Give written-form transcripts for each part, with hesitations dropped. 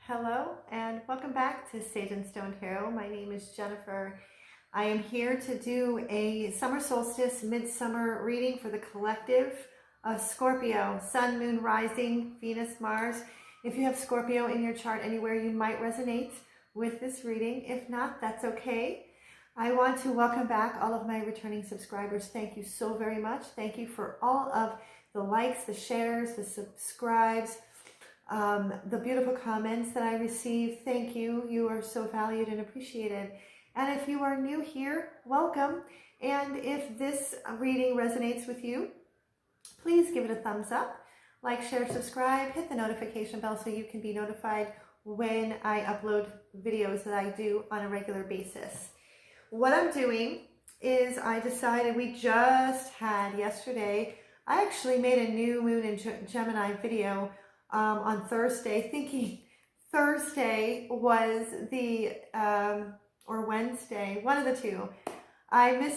Hello and welcome back to Sage and Stone Tarot. My name is Jennifer. I am here to do a summer solstice midsummer reading for the collective of Scorpio, Sun, Moon, Rising, Venus, Mars. If you have Scorpio in your chart anywhere, you might resonate with this reading. If not, that's okay. I want to welcome back all of my returning subscribers. Thank you so very much. Thank you for all of the likes, the shares, the subscribes, the beautiful comments that I receive. Thank you. You are so valued and appreciated. And if you are new here, welcome. And if this reading resonates with you, please give it a thumbs up, like, share, subscribe, hit the notification bell so you can be notified when I upload videos that I do on a regular basis. What I'm doing is I decided, we just had yesterday, I actually made a new moon in Gemini video on Thursday, thinking Thursday was the, or Wednesday, one of the two. I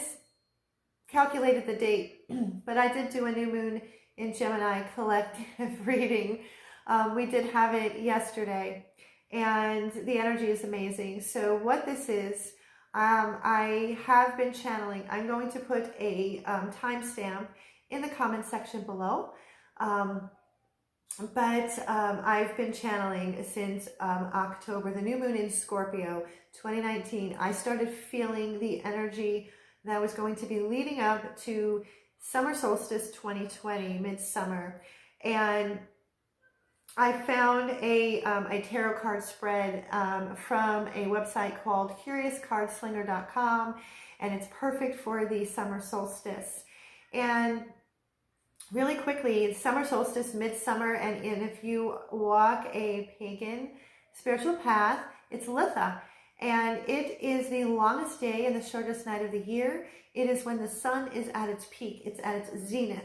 miscalculated the date, but I did do a new moon in Gemini collective reading. We did have it yesterday, and the energy is amazing. So what this is, I have been channeling. I'm going to put a timestamp in the comment section below. I've been channeling since October, the new moon in Scorpio 2019. I started feeling the energy that was going to be leading up to summer solstice 2020, midsummer. And I found a tarot card spread from a website called CuriousCardSlinger.com, and it's perfect for the summer solstice. And really quickly, summer solstice, midsummer, and if you walk a pagan spiritual path, it's Litha. And it is the longest day and the shortest night of the year. It is when the sun is at its peak, it's at its zenith.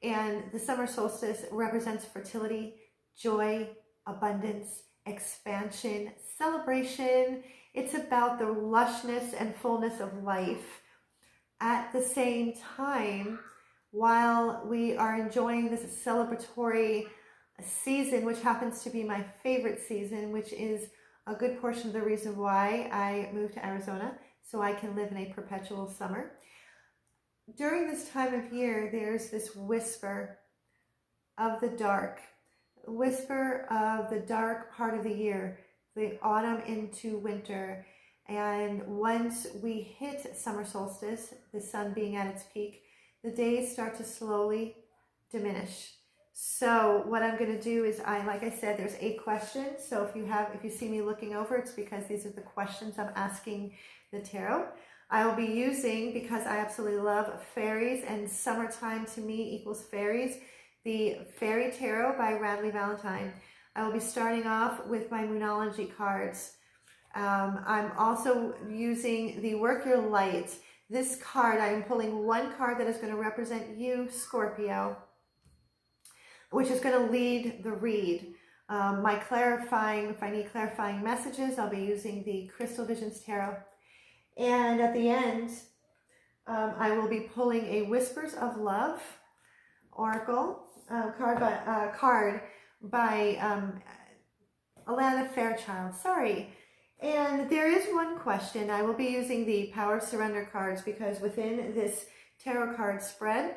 And the summer solstice represents fertility, joy, abundance, expansion, celebration. It's about the lushness and fullness of life. At the same time, while we are enjoying this celebratory season, which happens to be my favorite season, which is a good portion of the reason why I moved to Arizona, so I can live in a perpetual summer. During this time of year, there's this whisper of the dark part of the year, the autumn into winter. And once we hit summer solstice, the sun being at its peak, the days start to slowly diminish. So what I'm going to do is, like I said, there's 8 questions. So if you see me looking over, it's because these are the questions I'm asking the tarot. I will be using, because I absolutely love fairies, and summertime to me equals fairies, the Fairy Tarot by Radley Valentine. I will be starting off with my Moonology cards. I'm also using the Work Your Light. This card, I am pulling one card that is going to represent you, Scorpio, which is going to lead the read. My clarifying, if I need clarifying messages, I'll be using the Crystal Visions Tarot. And at the end, I will be pulling a Whispers of Love Oracle card by Alana Fairchild. Sorry. And there is one question. I will be using the Power of Surrender cards because within this tarot card spread,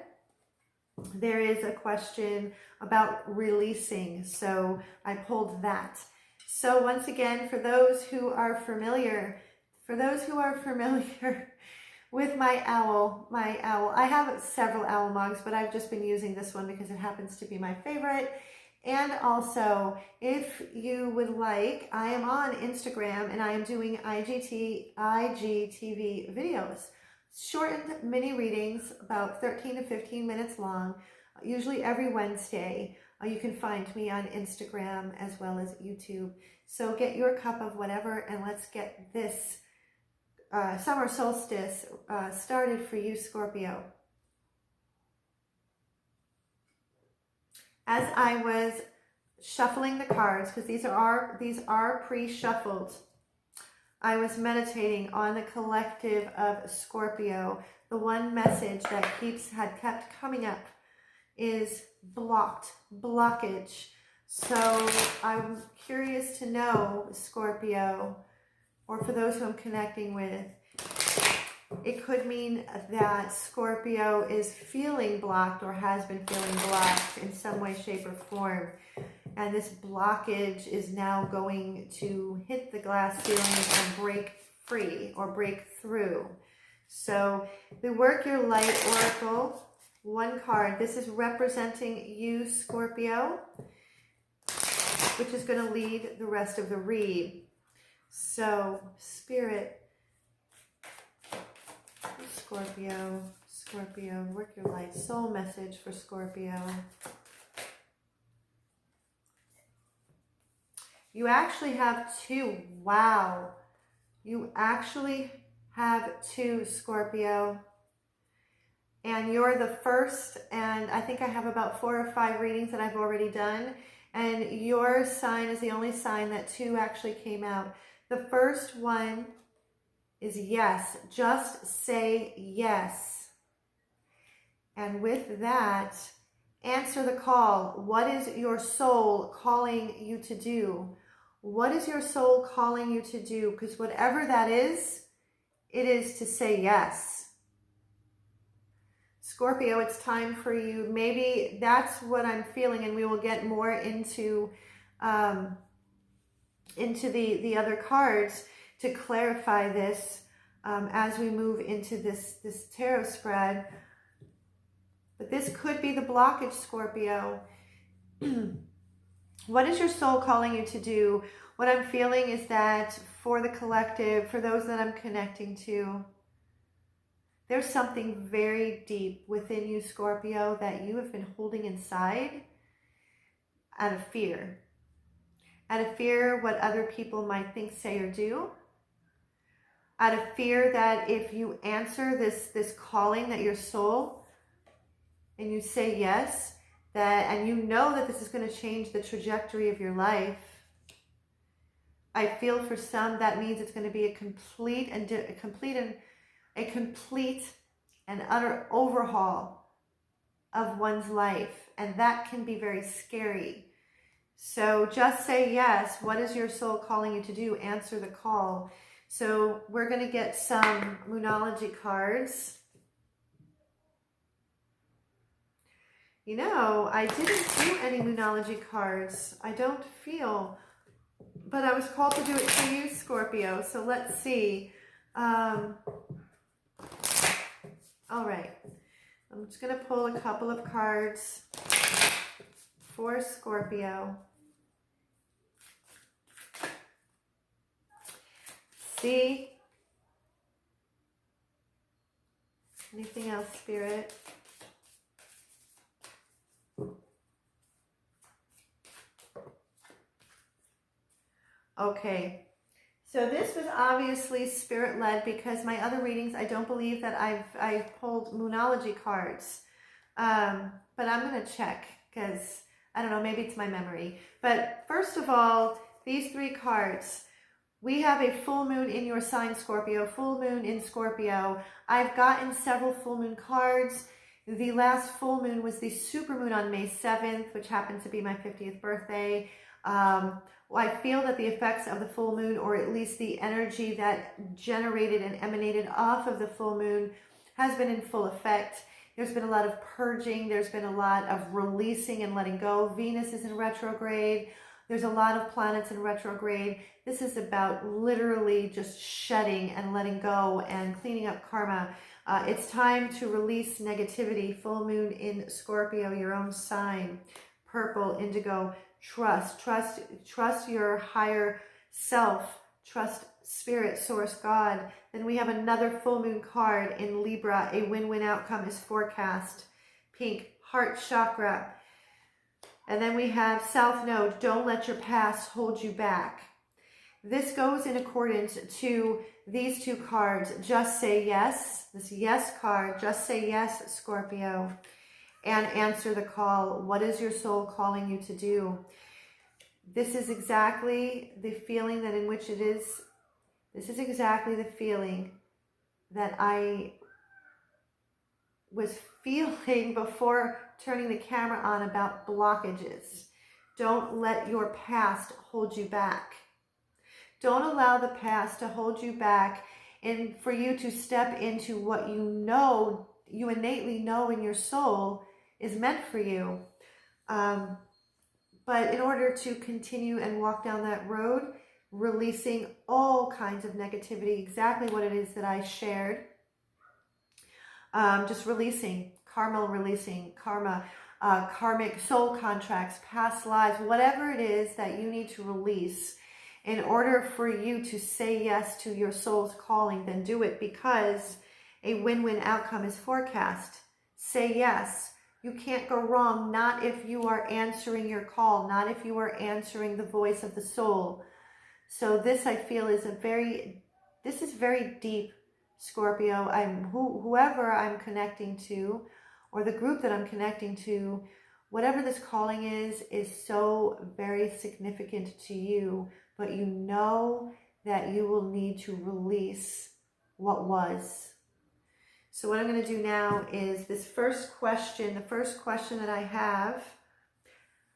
there is a question about releasing. So I pulled that. So once again, for those who are familiar with my owl, I have several owl mugs, but I've just been using this one because it happens to be my favorite. And also, if you would like, I am on Instagram and I am doing IGTV videos, shortened mini readings, about 13 to 15 minutes long, usually every Wednesday. You can find me on Instagram as well as YouTube. So get your cup of whatever and let's get this summer solstice started for you, Scorpio. As I was shuffling the cards, because these are pre-shuffled, I was meditating on the collective of Scorpio. The one message that had kept coming up is blockage. So I'm curious to know, Scorpio, or for those who I'm connecting with, it could mean that Scorpio is feeling blocked or has been feeling blocked in some way, shape, or form. And this blockage is now going to hit the glass ceiling and break free or break through. So the Work Your Light Oracle, one card. This is representing you, Scorpio, which is going to lead the rest of the read. So, Spirit, Scorpio, Scorpio, Work Your Light, soul message for Scorpio. You actually have two. Wow. You actually have two, Scorpio. And you're the first, and I think I have about 4 or 5 readings that I've already done. And your sign is the only sign that 2 actually came out. The first one is yes. Just say yes. And with that, answer the call. What is your soul calling you to do? What is your soul calling you to do? Because whatever that is, it is to say yes. Scorpio, it's time for you. Maybe that's what I'm feeling, and we will get more into the other cards to clarify this as we move into this tarot spread. But this could be the blockage, Scorpio. What is your soul calling you to do? What I'm feeling is that for the collective, for those that I'm connecting to, there's something very deep within you, Scorpio, that you have been holding inside out of fear. Out of fear what other people might think, say, or do. Out of fear that if you answer this calling that your soul, and you say yes, and you know that this is going to change the trajectory of your life. I feel for some that means it's going to be a complete and utter overhaul of one's life, and that can be very scary. So just say yes. What is your soul calling you to do? Answer the call. So we're going to get some Moonology cards. You know, I didn't do any Moonology cards. I don't feel, but I was called to do it for you, Scorpio. So let's see. All right. I'm just going to pull a couple of cards for Scorpio. See? Anything else, Spirit? Okay, so this was obviously spirit-led because my other readings, I don't believe that I've pulled Moonology cards. But I'm going to check because, I don't know, maybe it's my memory. But first of all, these 3 cards. We have a full moon in your sign, Scorpio, full moon in Scorpio. I've gotten several full moon cards. The last full moon was the super moon on May 7th, which happened to be my 50th birthday. I feel that the effects of the full moon, or at least the energy that generated and emanated off of the full moon, has been in full effect. There's been a lot of purging. There's been a lot of releasing and letting go. Venus is in retrograde. There's a lot of planets in retrograde. This is about literally just shedding and letting go and cleaning up karma. It's time to release negativity. Full moon in Scorpio, your own sign. Purple, indigo. Trust your higher self. Trust Spirit, Source, God. Then we have another full moon card in Libra. A win-win outcome is forecast. Pink, heart chakra. And then we have South Node. Don't let your past hold you back. This goes in accordance to these 2 cards. Just say yes. This yes card. Just say yes, Scorpio. And answer the call. What is your soul calling you to do? This is exactly the feeling that in which it is. This is exactly the feeling that I was feeling before turning the camera on about blockages. Don't let your past hold you back. Don't allow the past to hold you back and for you to step into what you know, you innately know in your soul is meant for you. But in order to continue and walk down that road, releasing all kinds of negativity, exactly what it is that I shared, just releasing, karma, karmic soul contracts, past lives, whatever it is that you need to release in order for you to say yes to your soul's calling, then do it, because a win-win outcome is forecast. Say yes. You can't go wrong, not if you are answering your call, not if you are answering the voice of the soul. So this, I feel, is this is very deep, Scorpio. Whoever I'm connecting to, or the group that I'm connecting to, whatever this calling is so very significant to you, but you know that you will need to release what was. So what I'm going to do now is this first question, the first question that I have: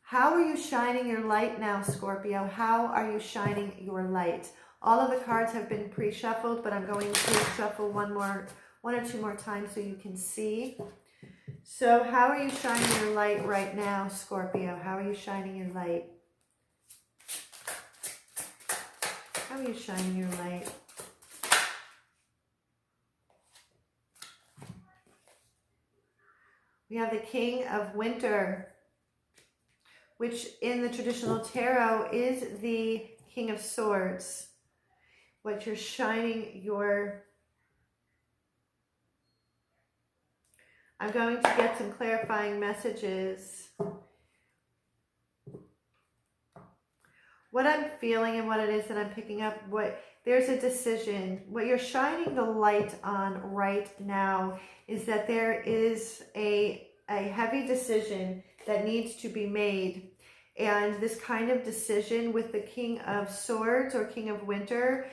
how are you shining your light now, Scorpio? How are you shining your light? All of the cards have been pre-shuffled, but I'm going to shuffle one or two more times so you can see. So how are you shining your light right now, Scorpio? How are you shining your light? How are you shining your light? We have the King of Winter, which in the traditional tarot is the King of Swords. What you're shining your... I'm going to get some clarifying messages. What I'm feeling and what it is that I'm picking up, there's a decision. What you're shining the light on right now is that there is a heavy decision that needs to be made. And this kind of decision with the King of Swords or King of Winter,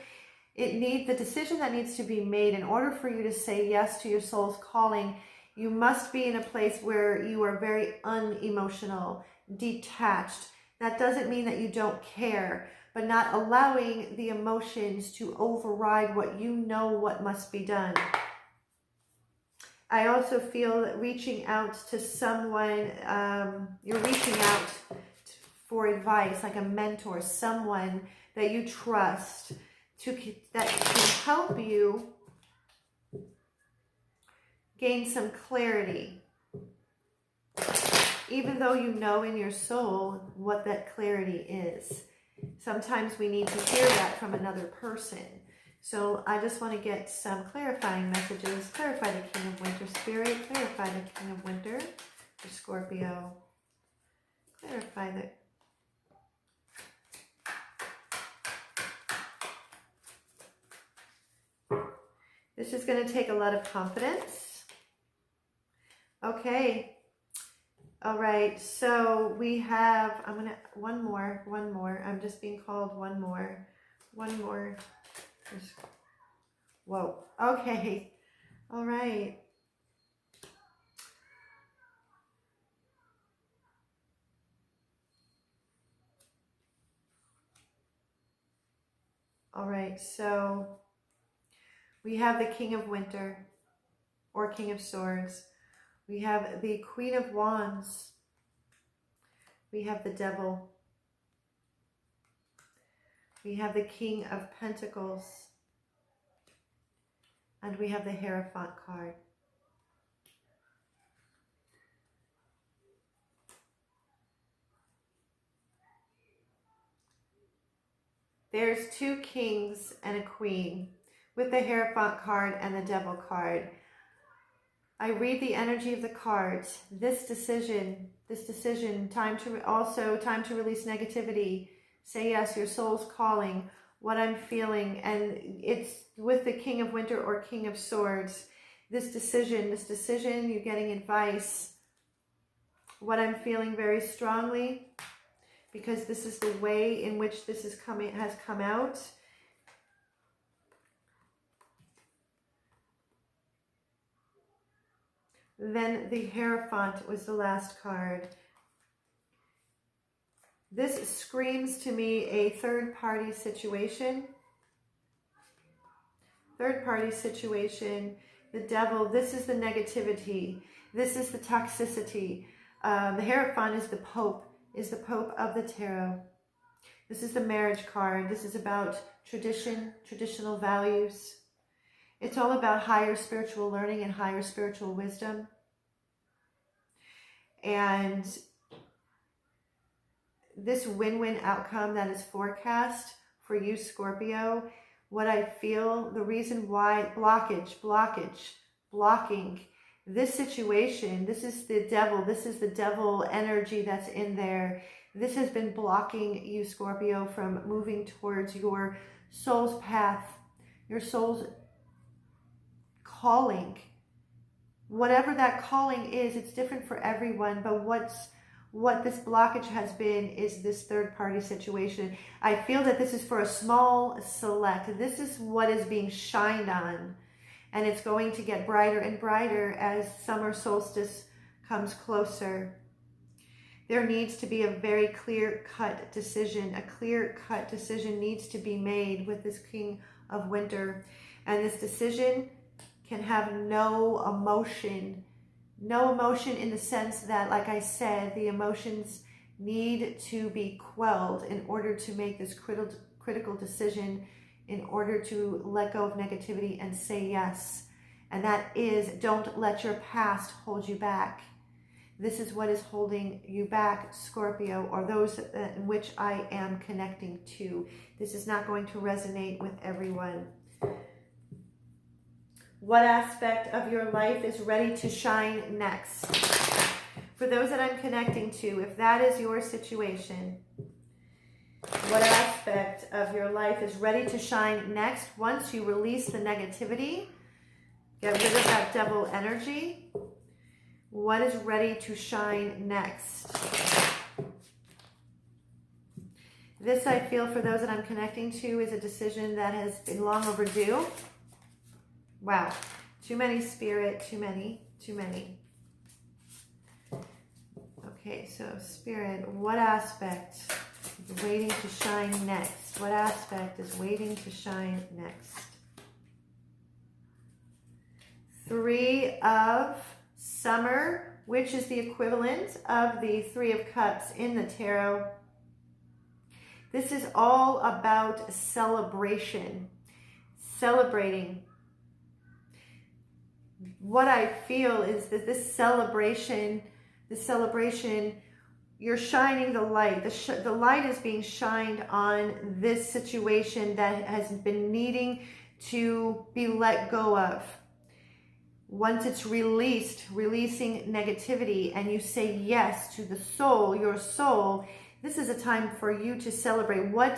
the decision that needs to be made in order for you to say yes to your soul's calling. You must be in a place where you are very unemotional, detached. That doesn't mean that you don't care, but not allowing the emotions to override what you know what must be done. I also feel that reaching out to someone, you're reaching out for advice, like a mentor, someone that you trust, that can help you gain some clarity, even though you know in your soul what that clarity is. Sometimes we need to hear that from another person. So I just want to get some clarifying messages. Clarify the King of Winter, Spirit. Clarify the King of Winter for Scorpio. Clarify the... This is going to take a lot of confidence. Okay. All right. So we have, one more. I'm just being called one more. Whoa. Okay. All right. All right. So we have the King of Winter or King of Swords. We have the Queen of Wands. We have the Devil. We have the King of Pentacles. And we have the Hierophant card. There's two kings and a queen with the Hierophant card and the Devil card. I read the energy of the cards. This decision, time to release negativity. Say yes, your soul's calling, what I'm feeling. And it's with the King of Winter or King of Swords. This decision, you're getting advice. What I'm feeling very strongly, because this is the way in which this has come out. Then the Hierophant was the last card. This screams to me a third-party situation. Third-party situation. The devil, this is the negativity. This is the toxicity. The Hierophant is the Pope of the tarot. This is the marriage card. This is about tradition, traditional values. It's all about higher spiritual learning and higher spiritual wisdom. And this win-win outcome that is forecast for you, Scorpio, what I feel, the reason why, blocking this situation, this is the devil energy that's in there. This has been blocking you, Scorpio, from moving towards your soul's path, your soul's calling. Whatever that calling is, it's different for everyone, but what this blockage has been is this third-party situation. I feel that this is for a small select. This is what is being shined on, and it's going to get brighter and brighter as summer solstice comes closer. There needs to be a very clear-cut decision. A clear-cut decision needs to be made with this King of Winter, and this decision can have no emotion. No emotion in the sense that, like I said, the emotions need to be quelled in order to make this critical decision, in order to let go of negativity and say yes. And that is, don't let your past hold you back. This is what is holding you back, Scorpio, or those in which I am connecting to. This is not going to resonate with everyone. What aspect of your life is ready to shine next? For those that I'm connecting to, if that is your situation, what aspect of your life is ready to shine next once you release the negativity, get rid of that devil energy? What is ready to shine next? This, I feel, for those that I'm connecting to, is a decision that has been long overdue. Wow, too many, Spirit, too many. Okay, so Spirit, what aspect is waiting to shine next? What aspect is waiting to shine next? Three of Summer, which is the equivalent of the Three of Cups in the tarot. This is all about celebration, celebrating. What I feel is that this celebration, you're shining the light. The light is being shined on this situation that has been needing to be let go of. Once it's releasing negativity, and you say yes to the soul, your soul, this is a time for you to celebrate. What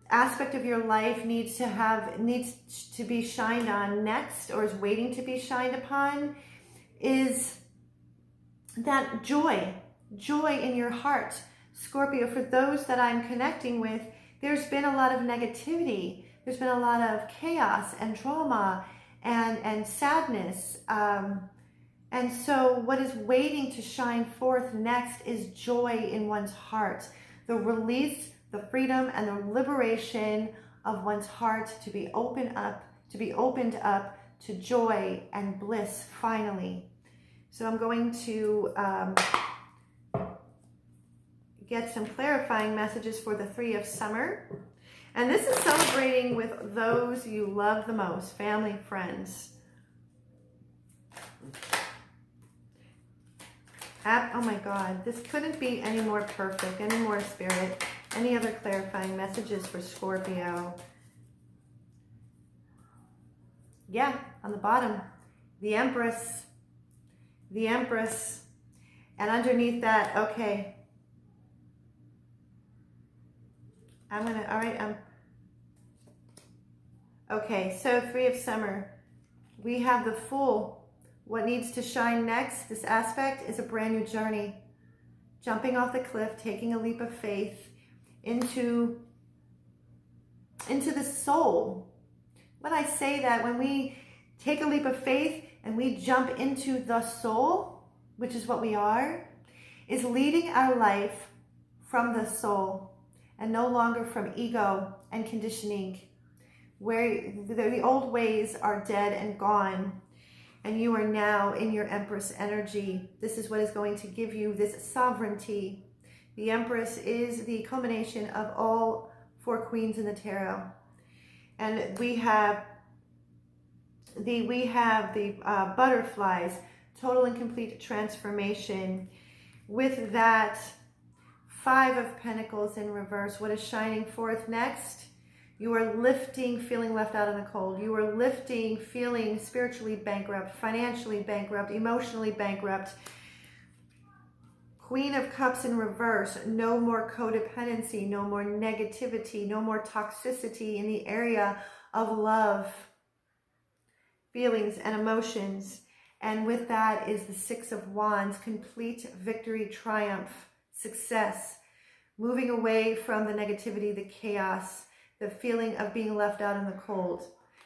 aspect of your life needs to be shined on next, or is waiting to be shined upon, is that joy in your heart. Scorpio, for those that I'm connecting with, there's been a lot of negativity. There's been a lot of chaos and drama and sadness. And so what is waiting to shine forth next is joy in one's heart. The release, the freedom, and the liberation of one's heart to be opened up to joy and bliss finally. So I'm going to get some clarifying messages for the Three of Summer. And this is celebrating with those you love the most, family, friends. Oh my God, this couldn't be any more perfect, any more Spirit. Any other clarifying messages for Scorpio? Yeah, on the bottom, the Empress. The Empress. And underneath that, okay. Okay, so Three of Summer. We have the Fool. What needs to shine next? This aspect is a brand new journey. Jumping off the cliff, taking a leap of faith into the soul. When I say that, when we take a leap of faith and we jump into the soul, which is what we are, is leading our life from the soul and no longer from ego and conditioning, where the old ways are dead and gone, and you are now in your Empress energy. This is what is going to give you this sovereignty. The Empress is the culmination of all 4 queens in the tarot. And we have the butterflies, total and complete transformation. With that 5 of Pentacles in reverse, what is shining forth next? You are lifting, feeling left out in the cold. You are lifting, feeling spiritually bankrupt, financially bankrupt, emotionally bankrupt. Queen of Cups in reverse, no more codependency, no more negativity, no more toxicity in the area of love, feelings, and emotions. And with that is the 6 of Wands, complete victory, triumph, success, moving away from the negativity, the chaos, the feeling of being left out in the cold.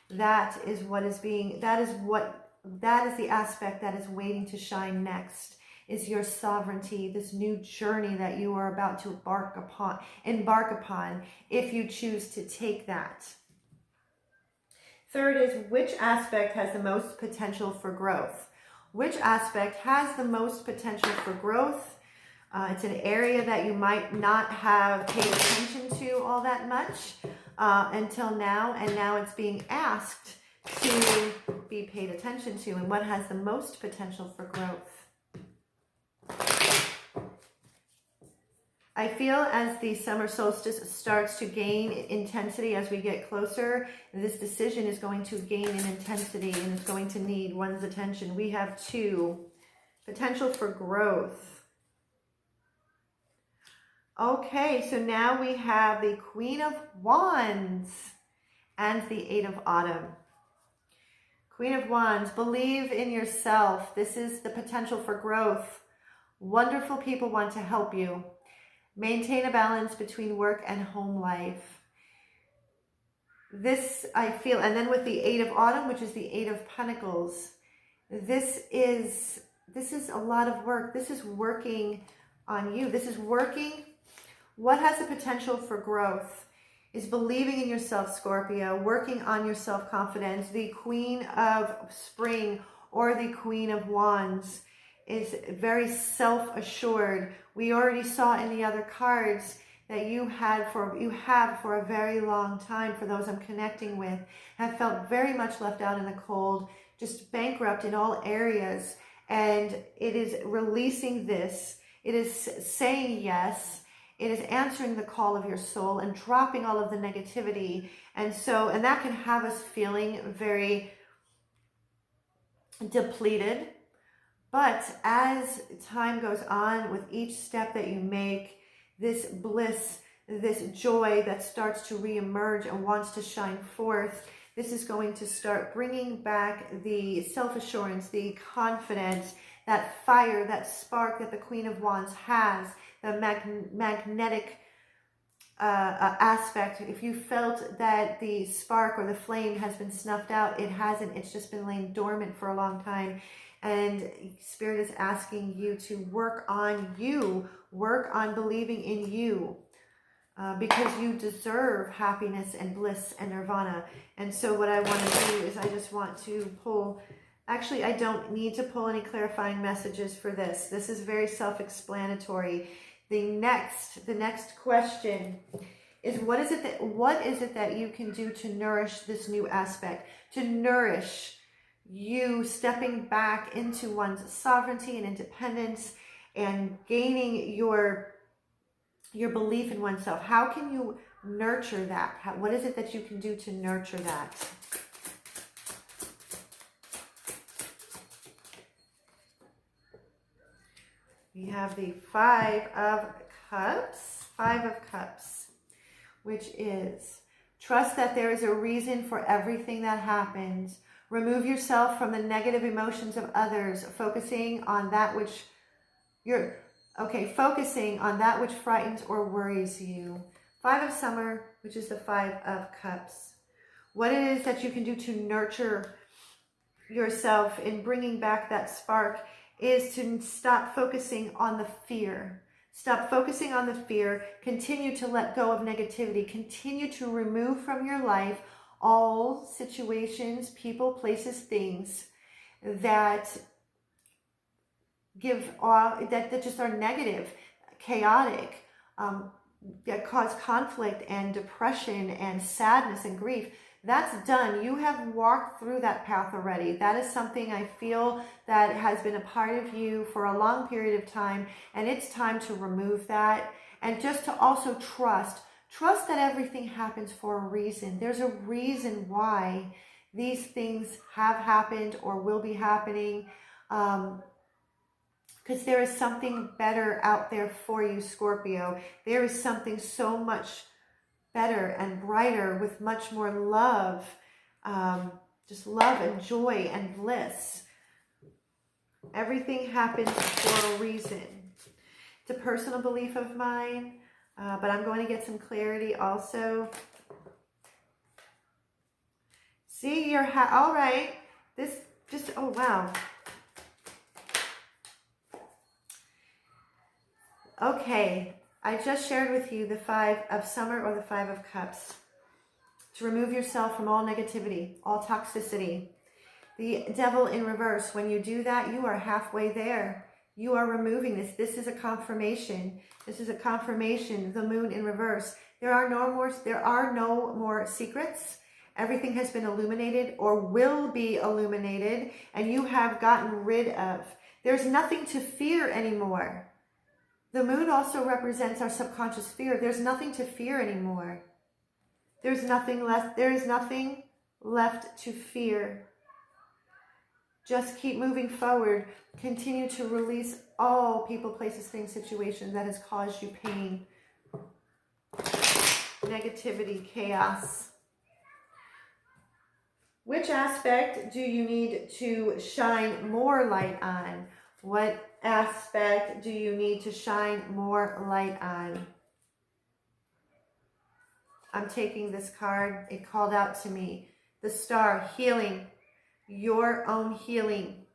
That is what is being, that is the aspect that is waiting to shine next, is your sovereignty, this new journey that you are about to embark upon, if you choose to take that. Third is, which aspect has the most potential for growth? Which aspect has the most potential for growth? It's an area that you might not have paid attention to all that much until now, and now it's being asked to be paid attention to. And what has the most potential for growth? I feel as the summer solstice starts to gain intensity as we get closer, this decision is going to gain in intensity and it's going to need one's attention. We have 2, potential for growth. Okay, so now we have the Queen of Wands and the 8 of Autumn. Queen of Wands, believe in yourself. This is the potential for growth. Wonderful people want to help you. Maintain a balance between work and home life. This I feel, and then with the 8 of Autumn, which is the 8 of Pentacles, this is a lot of work. This is working on you. This is working. What has the potential for growth is believing in yourself, Scorpio, working on your self-confidence. The Queen of Spring or the Queen of Wands is very self-assured. We already saw in the other cards that you have for a very long time, for those I'm connecting with, have felt very much left out in the cold, just bankrupt in all areas. And it is releasing this. It is saying yes. It is answering the call of your soul and dropping all of the negativity. And that can have us feeling very depleted. But as time goes on, with each step that you make, this bliss, this joy that starts to reemerge and wants to shine forth, this is going to start bringing back the self-assurance, the confidence, that fire, that spark that the Queen of Wands has, the magnetic aspect. If you felt that the spark or the flame has been snuffed out, it hasn't. It's just been laying dormant for a long time. And Spirit is asking you to work on you, work on believing in you, because you deserve happiness and bliss and nirvana. And so what I want to do is I just want to pull, actually I don't need to pull any clarifying messages for this. This is very self-explanatory. The next question is, what is it that you can do to nourish this new aspect, to nourish you stepping back into one's sovereignty and independence and gaining your belief in oneself? How can you nurture that? What is it that you can do to nurture that? We have the 5 of Cups, which is, trust that there is a reason for everything that happens. Remove yourself from the negative emotions of others, focusing on that which frightens or worries you. 5 of Summer, which is the 5 of Cups. What it is that you can do to nurture yourself in bringing back that spark is to stop focusing on the fear. Stop focusing on the fear. Continue to let go of negativity. Continue to remove from your life all situations, people, places, things that that just are negative, chaotic, that cause conflict and depression and sadness and grief. That's done. You have walked through that path already. That is something I feel that has been a part of you for a long period of time, and it's time to remove that. And just to also trust that everything happens for a reason. There's a reason why these things have happened or will be happening, because there is something better out there for you, Scorpio. There is something so much better and brighter with much more love, just love and joy and bliss. Everything happens for a reason. It's a personal belief of mine, but I'm going to get some clarity also. See, you're all right. This just, oh wow. Okay, I just shared with you the 5 of Summer or the 5 of Cups. To remove yourself from all negativity, all toxicity. The Devil in reverse. When you do that, you are halfway there. You are removing this. This is a confirmation. This is a confirmation. The Moon in reverse. There are no more secrets. Everything has been illuminated or will be illuminated, and you have gotten rid of. There's nothing to fear anymore. The Moon also represents our subconscious fear. There's nothing to fear anymore. There's nothing left. There is nothing left to fear. Just keep moving forward. Continue to release all people, places, things, situations that has caused you pain, negativity, chaos. Which aspect do you need to shine more light on? What aspect do you need to shine more light on? I'm taking this card. It called out to me. The Star, healing. Your own healing.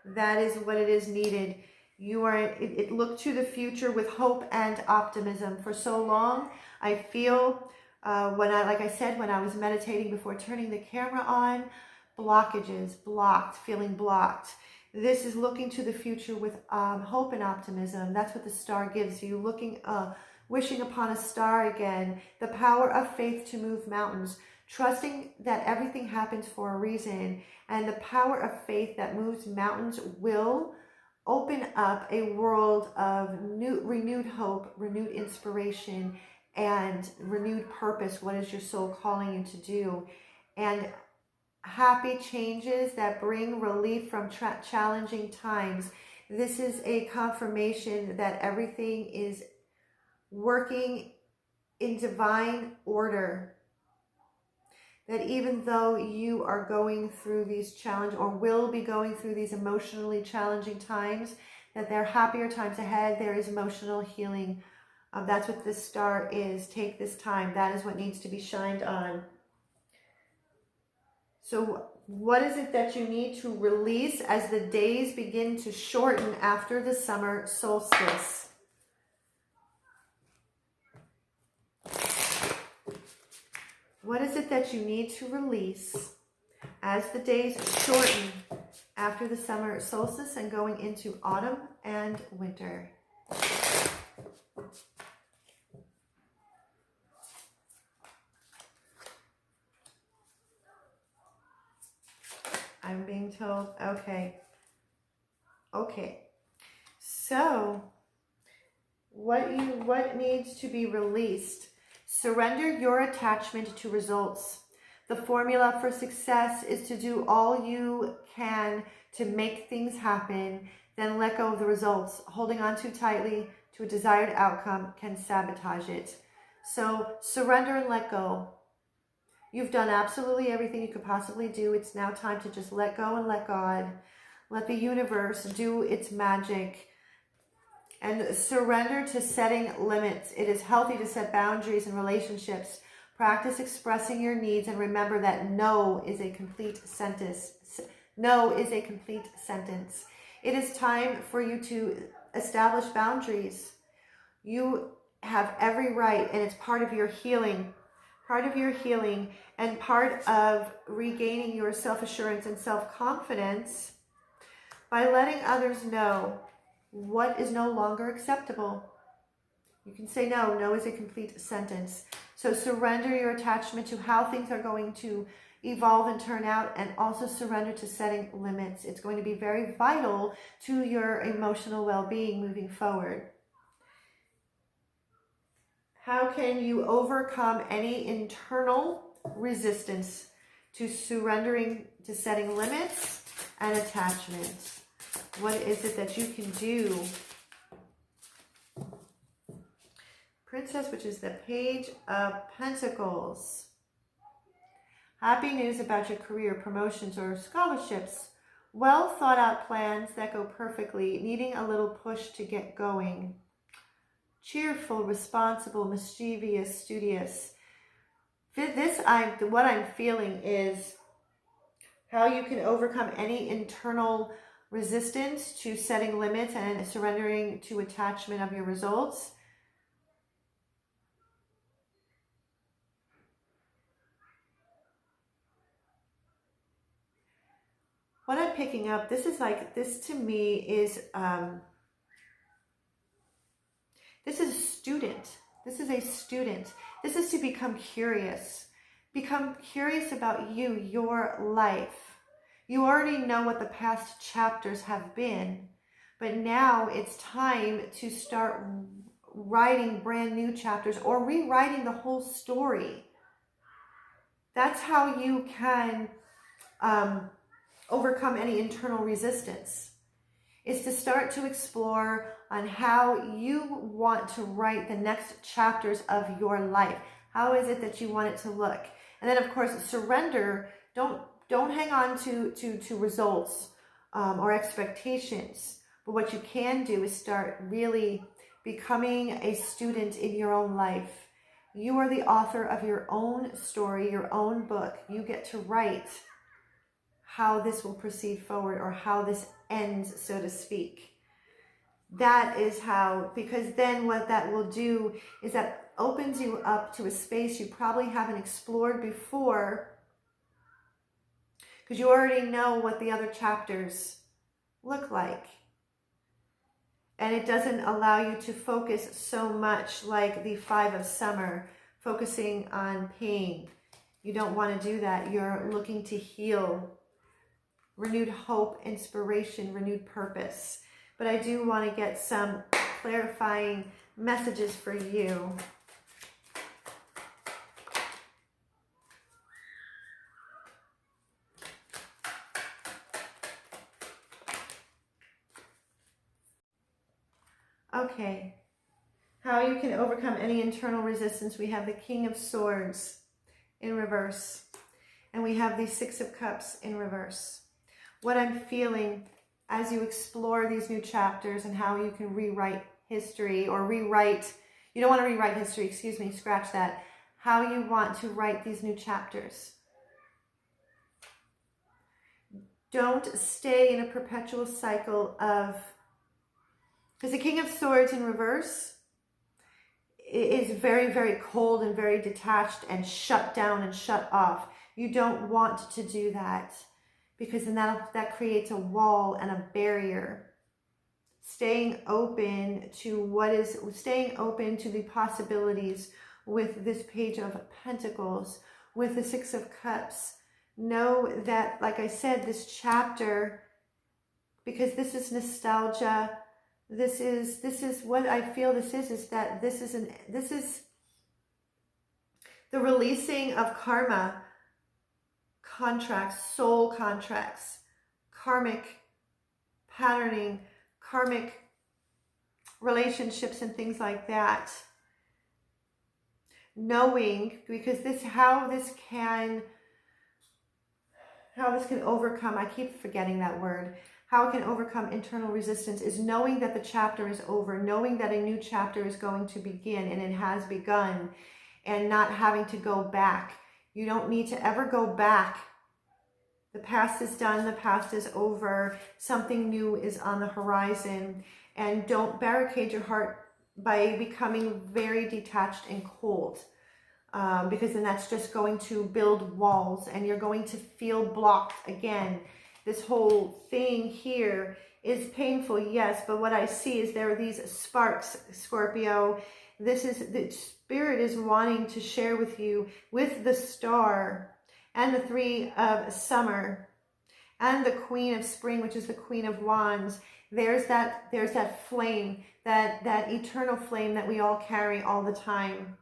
That is what it is needed. You are, it look to the future with hope and optimism. For so long, I feel, like I said, when I was meditating before turning the camera on, blockages, blocked, feeling blocked. This is looking to the future with hope and optimism. That's what the Star gives you. Looking, wishing upon a star again. The power of faith to move mountains. Trusting that everything happens for a reason. And the power of faith that moves mountains will open up a world of renewed hope, renewed inspiration, and renewed purpose. What is your soul calling you to do? And happy changes that bring relief from challenging times. This is a confirmation that everything is working in divine order. That even though you are going through these challenges or will be going through these emotionally challenging times, that there are happier times ahead. There is emotional healing. That's what this Star is. Take this time. That is what needs to be shined on. So what is it that you need to release as the days begin to shorten after the summer solstice? What is it that you need to release as the days shorten after the summer solstice and going into autumn and winter? I'm being told, okay. So, what needs to be released? Surrender your attachment to results. The formula for success is to do all you can to make things happen, then let go of the results. Holding on too tightly to a desired outcome can sabotage it. So surrender and let go. You've done absolutely everything you could possibly do. It's now time to just let go and let God. Let the universe do its magic. And surrender to setting limits. It is healthy to set boundaries in relationships. Practice expressing your needs and remember that no is a complete sentence. No is a complete sentence. It is time for you to establish boundaries. You have every right, and it's part of your healing, and part of regaining your self-assurance and self-confidence by letting others know what is no longer acceptable. You can say no. No is a complete sentence. So surrender your attachment to how things are going to evolve and turn out, and also surrender to setting limits. It's going to be very vital to your emotional well-being moving forward. How can you overcome any internal resistance to surrendering to setting limits and attachments? What is it that you can do? Princess, which is the Page of Pentacles. Happy news about your career, promotions, or scholarships. Well thought out plans that go perfectly, needing a little push to get going. Cheerful, responsible, mischievous, studious. What I'm feeling is how you can overcome any internal resistance to setting limits and surrendering to attachment of your results. What I'm picking up, this to me is, this is a student. This is a student. This is to become curious. Become curious about you, your life. You already know what the past chapters have been, but now it's time to start writing brand new chapters or rewriting the whole story. That's how you can overcome any internal resistance, is to start to explore on how you want to write the next chapters of your life. How is it that you want it to look? And then, of course, surrender. Don't hang on to results or expectations. But what you can do is start really becoming a student in your own life. You are the author of your own story, your own book. You get to write how this will proceed forward, or how this ends, so to speak. That is how, because then what that will do is that opens you up to a space you probably haven't explored before, because you already know what the other chapters look like. And it doesn't allow you to focus so much like the Five of Summer, focusing on pain. You don't want to do that. You're looking to heal. Renewed hope, inspiration, renewed purpose. But I do want to get some clarifying messages for you. Okay. How you can overcome any internal resistance. We have the King of Swords in reverse. And we have the Six of Cups in reverse. What I'm feeling as you explore these new chapters and how you can rewrite history, or you don't want to rewrite history, excuse me, scratch that. How you want to write these new chapters. Don't stay in a perpetual cycle of, because the King of Swords in reverse is very, very cold and very detached and shut down and shut off. You don't want to do that, because then that creates a wall and a barrier. Staying open to the possibilities with this Page of Pentacles, with the Six of Cups. Know that, like I said, this chapter, because this is nostalgia, this is what I feel this is that this is the releasing of karma, contracts, soul contracts, karmic patterning, karmic relationships and things like that. Knowing, because how this can overcome, I keep forgetting that word, how it can overcome internal resistance is knowing that the chapter is over, knowing that a new chapter is going to begin, and it has begun, and not having to go back. You don't need to ever go back. The past is done. The past is over. Something new is on the horizon. And don't barricade your heart by becoming very detached and cold. Because then that's just going to build walls and you're going to feel blocked again. This whole thing here is painful, yes, but what I see is there are these sparks, Scorpio. This is, the Spirit is wanting to share with you, with the Star and the Three of Summer and the Queen of Spring, which is the Queen of Wands. There's that flame, that eternal flame that we all carry all the time.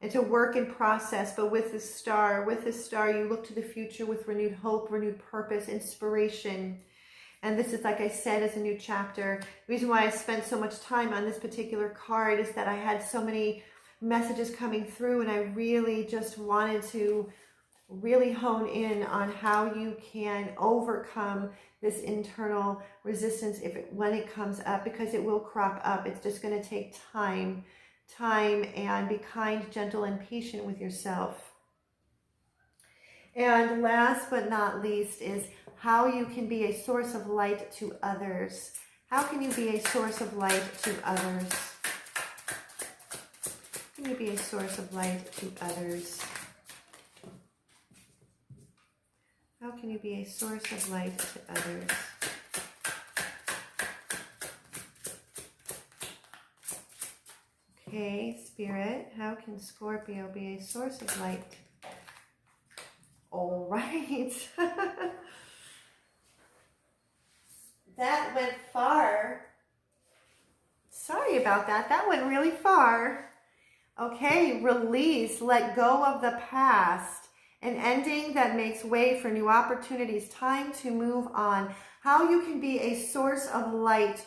It's a work in process, but with the Star, you look to the future with renewed hope, renewed purpose, inspiration. And this is, like I said, is a new chapter. The reason why I spent so much time on this particular card is that I had so many messages coming through, and I really just wanted to really hone in on how you can overcome this internal resistance when it comes up, because it will crop up. It's just going to take time, and be kind, gentle, and patient with yourself. And last but not least is how you can be a source of light to others. How can you be a source of light to others? How can you be a source of light to others? How can you be a source of light to others? Okay, Spirit, how can Scorpio be a source of light? All right. That went far. Sorry about that. That went really far. Okay, release, let go of the past. An ending that makes way for new opportunities. Time to move on. How you can be a source of light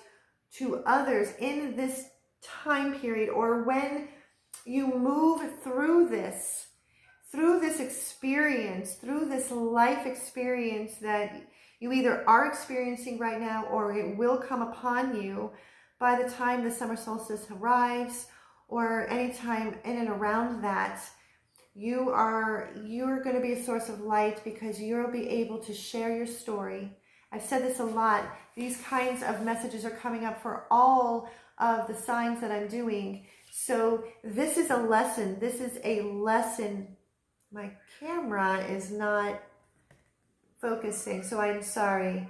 to others in this time period, or when you move through this experience, through this life experience that you either are experiencing right now, or it will come upon you by the time the summer solstice arrives, or anytime in and around that. You're going to be a source of light because you'll be able to share your story. I've said this a lot. These kinds of messages are coming up for all of the signs that I'm doing. So this is a lesson. This is a lesson. My camera is not focusing, so I'm sorry.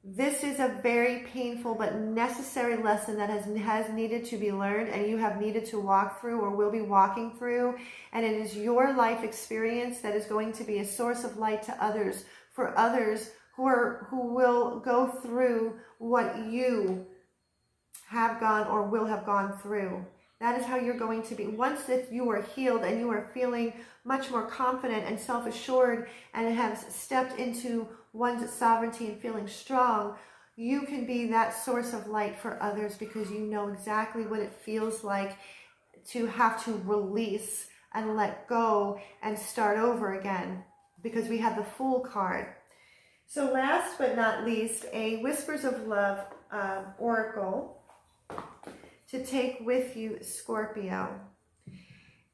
This is a very painful but necessary lesson that has needed to be learned, and you have needed to walk through, or will be walking through. And it is your life experience that is going to be a source of light to others, for others who will go through what you have gone or will have gone through. That is how you're going to be. Once that you are healed and you are feeling much more confident and self-assured and have stepped into one's sovereignty and feeling strong, you can be that source of light for others, because you know exactly what it feels like to have to release and let go and start over again, because we have the Fool card. So last but not least, a Whispers of Love oracle to take with you, Scorpio.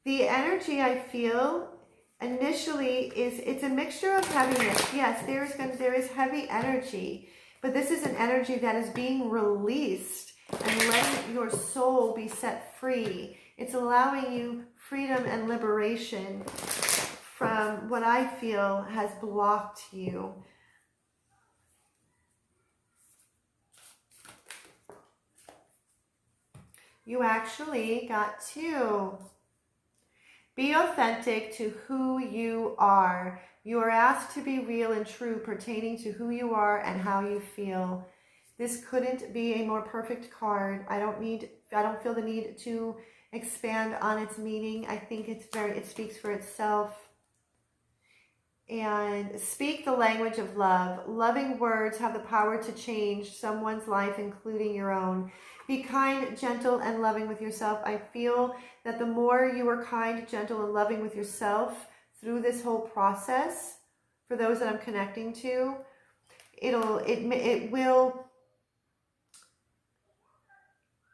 The energy I feel initially it's a mixture of heaviness. Yes, there is heavy energy, but this is an energy that is being released and letting your soul be set free. It's allowing you freedom and liberation from what I feel has blocked you. You actually got to be authentic to who you are. You are asked to be real and true pertaining to who you are and how you feel. This couldn't be a more perfect card. I don't feel the need to expand on its meaning. I think it speaks for itself. And speak the language of love. Loving words have the power to change someone's life, including your own. Be kind, gentle, and loving with yourself. I feel that the more you are kind, gentle, and loving with yourself through this whole process, for those that I'm connecting to, it will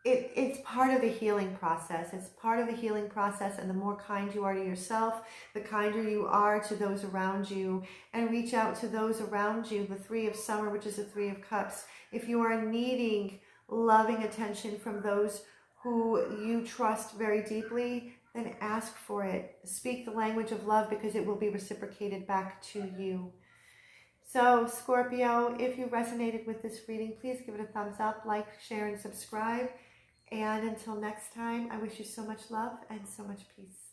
it's part of the healing process. It's part of the healing process, and the more kind you are to yourself, the kinder you are to those around you, and reach out to those around you. The Three of Summer, which is the Three of Cups. If you are needing loving attention from those who you trust very deeply, then ask for it. Speak the language of love, because it will be reciprocated back to you. So Scorpio, if you resonated with this reading, please give it a thumbs up, like, share, and subscribe. And until next time, I wish you so much love and so much peace.